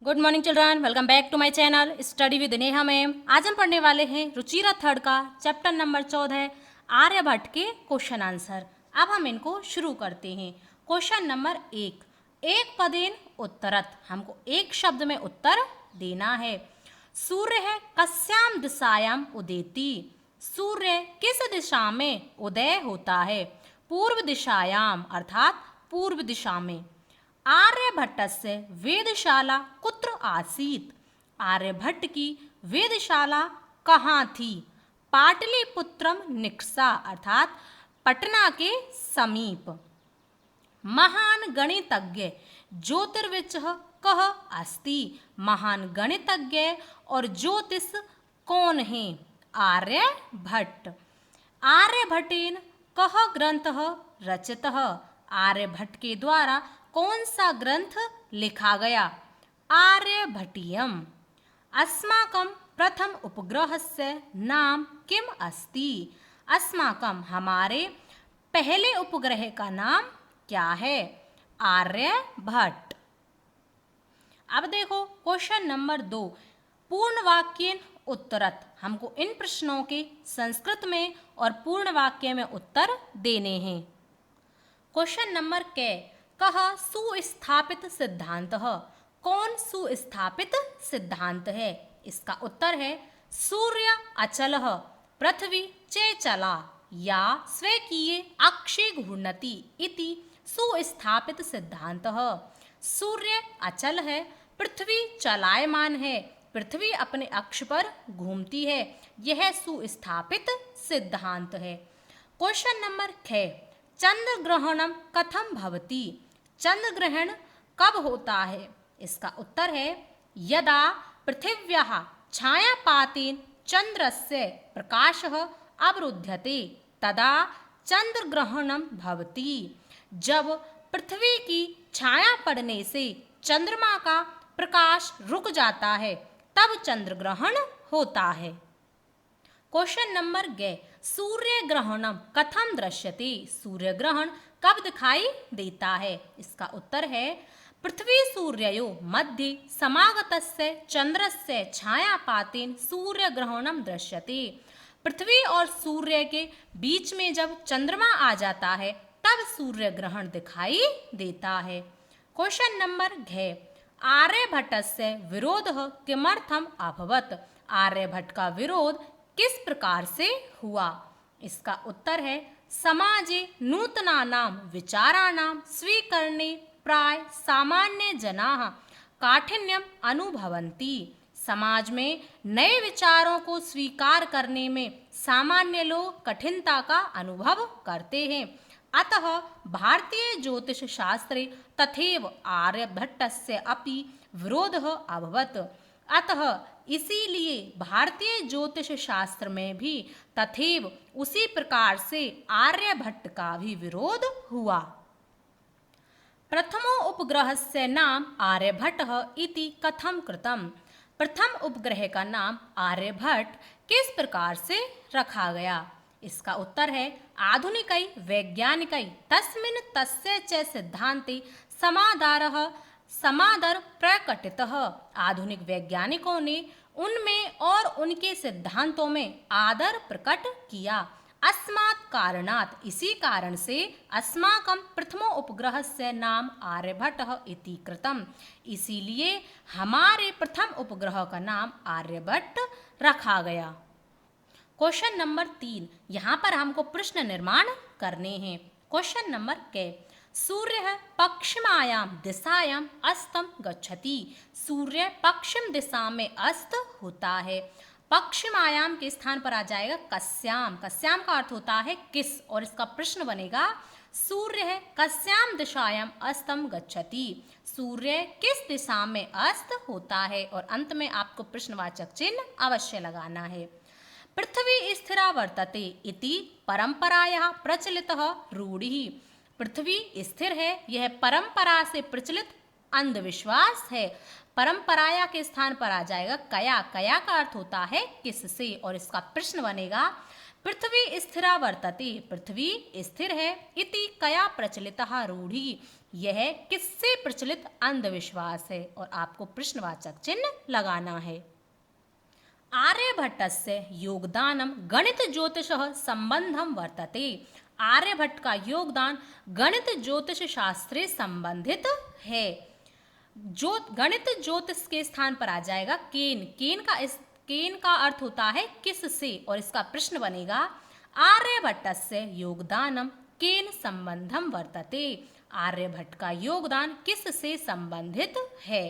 Good morning children, welcome back to my channel study with Neha ma'am. आज हम पढ़ने वाले हैं रुचिरा थर्ड का चैप्टर नंबर 14 आर्यभट्ट के क्वेश्चन आंसर। अब हम इनको शुरू करते हैं। क्वेश्चन नंबर 1, एक पदेन उत्तरत, हमको एक शब्द में उत्तर देना है। सूर्य है कस्याम दिशायाम उदेति, सूर्य किस दिशा में उदय होता है? पूर्व दिशायाम अर्थात पूर्व दिशा में। आर्यभट्टस्य वेदशाला कुत्र आसीत्, आर्यभट्ट की वेदशाला कहाँ थी? पाटलिपुत्रम निक्सा अर्थात पटना के समीप। महान गणितज्ञ ज्योतिर्विचः कः अस्ति, महान गणितज्ञ और ज्योतिष कौन है? आर्यभट्ट। आर्यभट्टेन कः ग्रंथः रचितः, आर्यभट्ट के द्वारा कौन सा ग्रंथ लिखा गया? आर्यभट्टीयम। अस्माकं प्रथम उपग्रहस्य नाम किम अस्ति, अस्माकं हमारे पहले उपग्रह का नाम क्या है? आर्यभट्ट। अब देखो क्वेश्चन नंबर 2, पूर्ण वाक्येन उत्तरत, हमको इन प्रश्नों के संस्कृत में और पूर्ण वाक्य में उत्तर देने हैं। क्वेश्चन नंबर कह सुस्थापित सिद्धांत, कौन सुस्थापित सिद्धांत है? इसका उत्तर है सूर्य अचल पृथ्वी चेचला या स्वेकीय अक्षे घूर्णति इति सुस्थापित सिद्धांत। सूर्य अचल है, पृथ्वी चलायमान है, पृथ्वी अपने अक्ष पर घूमती है, यह सुस्थापित सिद्धांत है। क्वेश्चन नंबर 6, चंद्र ग्रहणम कथम भवति, चंद्र ग्रहण कब होता है? इसका उत्तर है यदा पृथिव्याः छायापातेन चंद्रस्य प्रकाशः अवरुध्यते तदा चंद्र ग्रहणम भवति, जब पृथ्वी की छाया पड़ने से चंद्रमा का प्रकाश रुक जाता है तब चंद्र ग्रहण होता है। क्वेश्चन नंबर सूर्य ग्रहणम कथम दृश्यते, सूर्य ग्रहण कब दिखाई देता है? इसका उत्तर है पृथ्वी सूर्ययो मध्ये समागतस्य चंद्रस्य छायापातेन सूर्य ग्रहणम दृश्यते, पृथ्वी और सूर्य के बीच में जब चंद्रमा आ जाता है तब सूर्य ग्रहण दिखाई देता है। क्वेश्चन नंबर आर्यभट्टस्य विरोधः किमर्थम अभवत्, आर्यभट्ट का विरोध किस प्रकार से हुआ? इसका उत्तर है समाजे नूतनानां विचाराणां स्वीकरणे प्राय सामान्य जनाः काठिन्यम अनुभवन्ति, समाज में नए विचारों को स्वीकार करने में सामान्य लोग कठिनता का अनुभव करते हैं। अतः भारतीय ज्योतिष शास्त्रे तथैव आर्यभट्टस्य अपि विरोधः अभवत्, अतः इसीलिए भारतीय ज्योतिष शास्त्र में भी तथैव उसी प्रकार से आर्यभट्ट का भी विरोध हुआ। प्रथमो उपग्रहस्य नाम आर्यभट्टः इति कथम कृतम, प्रथम उपग्रह का नाम आर्यभट्ट किस प्रकार से रखा गया? इसका उत्तर है आधुनिकै वैज्ञानिकै तस्मिन् तस्य च सिद्धान्ते समादर प्रकटितः, आधुनिक वैज्ञानिकों ने उनमें और उनके सिद्धांतों में आदर प्रकट किया। अस्मात् कारणात्, इसी कारण से अस्माकं प्रथमो उपग्रहस्य नाम आर्यभट्टः इति कृतम्, इसीलिए हमारे प्रथम उपग्रह का नाम आर्यभट्ट रखा गया। क्वेश्चन नंबर 3, यहाँ पर हमको प्रश्न निर्माण करने हैं। क्वेश्चन नंबर सूर्य पश्चिमायां दिशायां अस्तम गच्छति, सूर्य पश्चिम दिशा में अस्त होता है। पश्चिमायाम के स्थान पर आ जाएगा कस्याम, कस्याम का अर्थ होता है किस, और इसका प्रश्न बनेगा सूर्य है कस्याम दिशायां अस्तम गच्छति, सूर्य किस दिशा में अस्त होता है, और अंत में आपको प्रश्नवाचक चिन्ह अवश्य लगाना है। पृथ्वी स्थिरा वर्तते इति परंपरायाः प्रचलितः रूढ़िः, पृथ्वी स्थिर है यह परंपरा से प्रचलित अंधविश्वास है। परंपराया के स्थान पर आ जाएगा कया, कया का अर्थ होता है किससे, और इसका प्रश्न बनेगा पृथ्वी स्थिरा वर्तते, पृथ्वी स्थिर है, इति कया प्रचलितः रूढ़ी, यह किससे प्रचलित अंधविश्वास है? और आपको प्रश्नवाचक चिन्ह लगाना है। आर्यभट्टस्य योगदानम गणित ज्योतिषः संबंधम वर्तते। आर्यभट्ट का योगदान गणित ज्योतिष शास्त्र संबंधित है। गणित ज्योतिष के स्थान पर आ जाएगा केन। केन का अर्थ होता है किससे, और इसका प्रश्न बनेगा आर्यभट्टस्य योगदानम केन संबंधम वर्तते। आर्यभट्ट का योगदान किससे संबंधित है?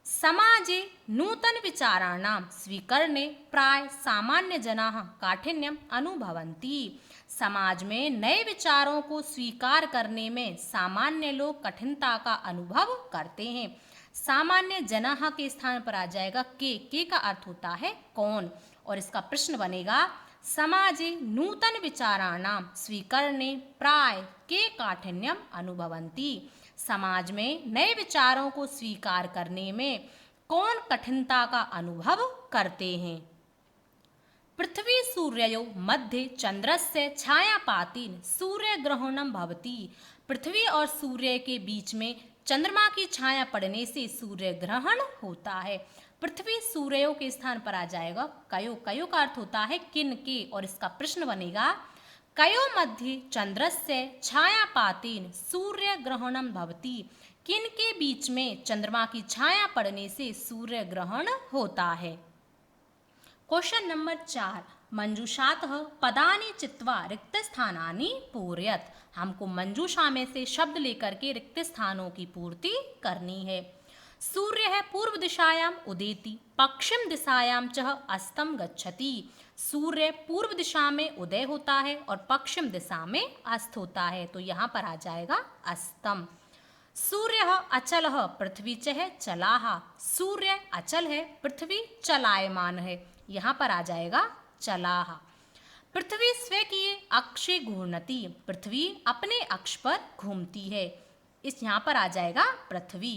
समाजे नूतन विचाराणां स्वीकरणे प्राय सामान्य जनाः काठिन्यम अनुभवन्ति। समाज में नए विचारों को स्वीकार करने में सामान्य लोग कठिनता का अनुभव करते हैं। सामान्य जनाः के स्थान पर आ जाएगा के का अर्थ होता है कौन, और इसका प्रश्न बनेगा समाजे नूतन विचाराणां स्वीकरणे प्राय के काठिन्यम अनुभवन्ति। समाज में नए विचारों को स्वीकार करने में कौन कठिनता का अनुभव करते हैं? पृथ्वी सूर्ययो मध्ये चंद्रस्य छायापातेन सूर्यग्रहणं भवति। पृथ्वी और सूर्य के बीच में चंद्रमा की छाया पड़ने से सूर्य ग्रहण होता है। पृथ्वी सूर्यों के स्थान पर आ जाएगा कयो। कयो का अर्थ होता है किन के, और इसका प्रश्न बनेगा कयो मध्ये चंद्रस्य छायापातेन सूर्य ग्रहणं भवति। किन के बीच में चंद्रमा की छाया पड़ने से सूर्य ग्रहण होता है? क्वेश्चन नंबर 4, मंजूषातः पदानि चित्वा रिक्त स्थानानि पूरयत। हमको मंजूषा में से शब्द लेकर के रिक्त स्थानों की पूर्ति करनी है। सूर्य है पूर्व दिशायाम उदेति, पश्चिम दिशायाम च अस्तम गच्छति। सूर्य पूर्व दिशा में उदय होता है और पश्चिम दिशा में अस्त होता है, तो यहाँ पर आ जाएगा अस्तम। सूर्य अचल पृथ्वी च है चलाहा। सूर्य अचल है, पृथ्वी चलायमान है, यहाँ पर आ जाएगा चलाहा। पृथ्वी स्वकीय अक्षे घूर्णति। पृथ्वी अपने अक्ष पर घूमती है, इस यहाँ पर आ जाएगा पृथ्वी।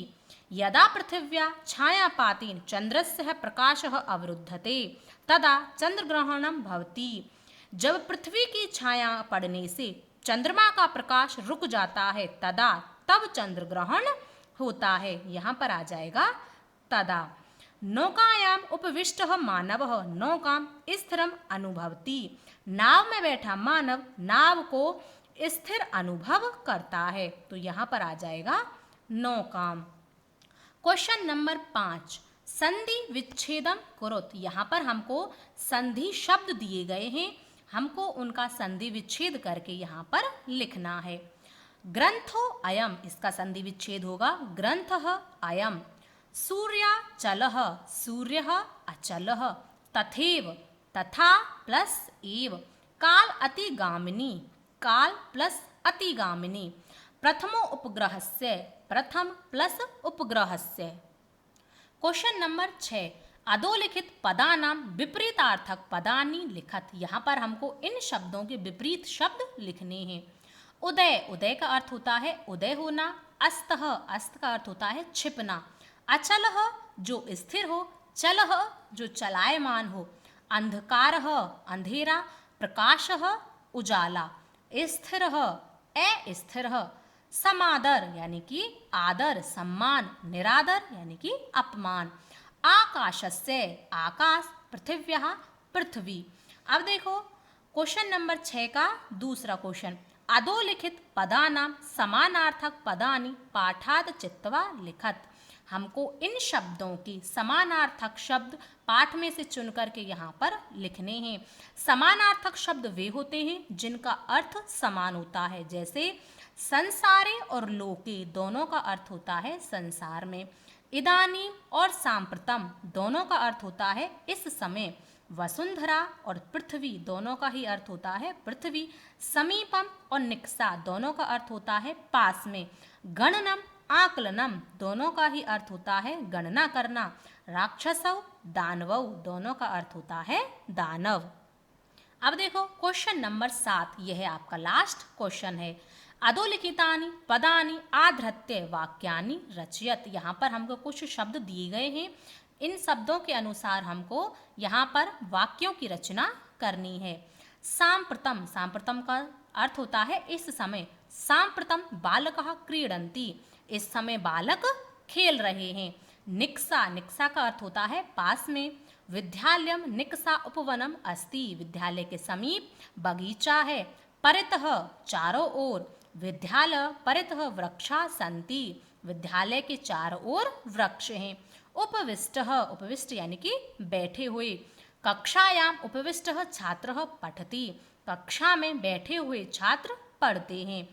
यदा पृथिव्या छायापातेन चंद्रस्य प्रकाशः अवरुद्धते तदा चंद्रग्रहणं भवति। जब पृथ्वी की छाया पड़ने से चंद्रमा का प्रकाश रुक जाता है तब चंद्रग्रहण होता है, यहाँ पर आ जाएगा तदा। नौकायाम उपविष्टः मानवः नौकां स्थिरम अनुभवति। नाव में बैठा मानव नाव को स्थिर अनुभव करता है, तो यहाँ पर आ जाएगा नौकाम। क्वेश्चन नंबर 5, संधि विच्छेदम कुरुत। यहाँ पर हमको संधि शब्द दिए गए हैं, हमको उनका संधि विच्छेद करके यहाँ पर लिखना है। ग्रंथो अयम, इसका संधि विच्छेद होगा ग्रंथः अयम। सूर्याचलः, सूर्यः अचलः। तथैव, तथा प्लस एव। काल अतिगामिनी, काल प्लस अतिगामिनी। प्रथमो उपग्रहस्य, प्रथम प्लस उपग्रहस्य। क्वेश्चन नंबर 6, अधोलिखित पदानाम विपरीतार्थक पदानि लिखत। यहाँ पर हमको इन शब्दों के विपरीत शब्द लिखने हैं। उदय, उदय का अर्थ होता है उदय होना। अस्तः, अस्त का अर्थ होता है छिपना। अचलः, जो स्थिर हो। चलः, जो चलायमान हो। अंधकारः, अंधेरा। प्रकाशः, उजाला। स्थिरः, अस्थिरः। समादर यानी कि आदर सम्मान। निरादर यानी कि अपमान। आकाशस्य, आकाश। पृथिव्यः, पृथ्वी। अब देखो क्वेश्चन नंबर 6 का दूसरा क्वेश्चन, अधोलिखित पदानाम समानार्थक पदानि पाठाद चित्वा लिखत। हमको इन शब्दों के समानार्थक शब्द पाठ में से चुन करके यहाँ पर लिखने हैं। समानार्थक शब्द वे होते हैं जिनका अर्थ समान होता है, जैसे संसारे और लोके दोनों का अर्थ होता है संसार में। इदानीम और सांप्रतम दोनों का अर्थ होता है इस समय। वसुंधरा और पृथ्वी दोनों का ही अर्थ होता है पृथ्वी। समीपम और निकषा दोनों का अर्थ होता है पास में। गणनम, आकलनम दोनों का ही अर्थ होता है गणना करना। राक्षसौ, दानवौ दोनों का अर्थ होता है दानव। अब देखो क्वेश्चन नंबर 7, यह आपका लास्ट क्वेश्चन है। अधोलिखितानि पदानि आधृत्य वाक्यानि रचयत। यहाँ पर हमको कुछ शब्द दिए गए हैं, इन शब्दों के अनुसार हमको यहाँ पर वाक्यों की रचना करनी है। सांप्रतम, सांप्रतम का अर्थ होता है इस समय। सांप्रतम बालकः क्रीडन्ति, इस समय बालक खेल रहे हैं। निक्सा, निक्सा का अर्थ होता है पास में। विद्यालयम निक्सा उपवनम अस्ति, विद्यालय के समीप बगीचा है। परितः, चारों ओर। विद्यालय परितः वृक्षा सन्ति, विद्यालय के चारों ओर वृक्ष हैं। उपविष्टः, उपविष्ट यानी कि बैठे हुए। कक्षायाम उपविष्टः छात्रः पठति, कक्षा में बैठे हुए छात्र पढ़ते हैं।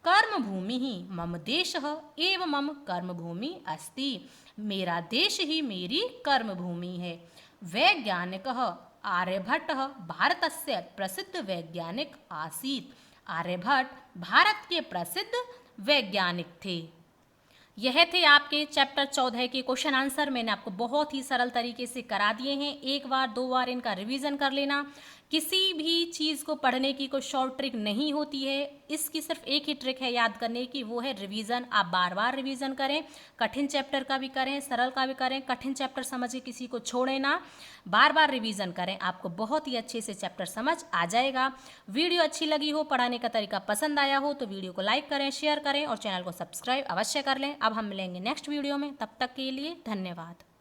कर्मभूमि ही मम देशः एव मम कर्मभूमि अस्ति, मेरा देश ही मेरी कर्मभूमि है। वैज्ञानिकः आर्यभट्टः भारतस्य प्रसिद्ध वैज्ञानिक आसीत्, आर्यभट्ट भारत के प्रसिद्ध वैज्ञानिक थे। यह थे आपके चैप्टर 14 के क्वेश्चन आंसर। मैंने आपको बहुत ही सरल तरीके से करा दिए हैं। एक बार दो बार इनका रिवीजन कर लेना। किसी भी चीज़ को पढ़ने की कोई शॉर्ट ट्रिक नहीं होती है, इसकी सिर्फ एक ही ट्रिक है याद करने की, वो है रिवीजन। आप बार बार रिवीजन करें, कठिन चैप्टर का भी करें, सरल का भी करें। कठिन चैप्टर समझ के किसी को छोड़ें ना, बार बार रिवीजन करें, आपको बहुत ही अच्छे से चैप्टर समझ आ जाएगा। वीडियो अच्छी लगी हो, पढ़ाने का तरीका पसंद आया हो तो वीडियो को लाइक करें, शेयर करें और चैनल को सब्सक्राइब अवश्य कर लें। अब हम मिलेंगे नेक्स्ट वीडियो में, तब तक के लिए धन्यवाद।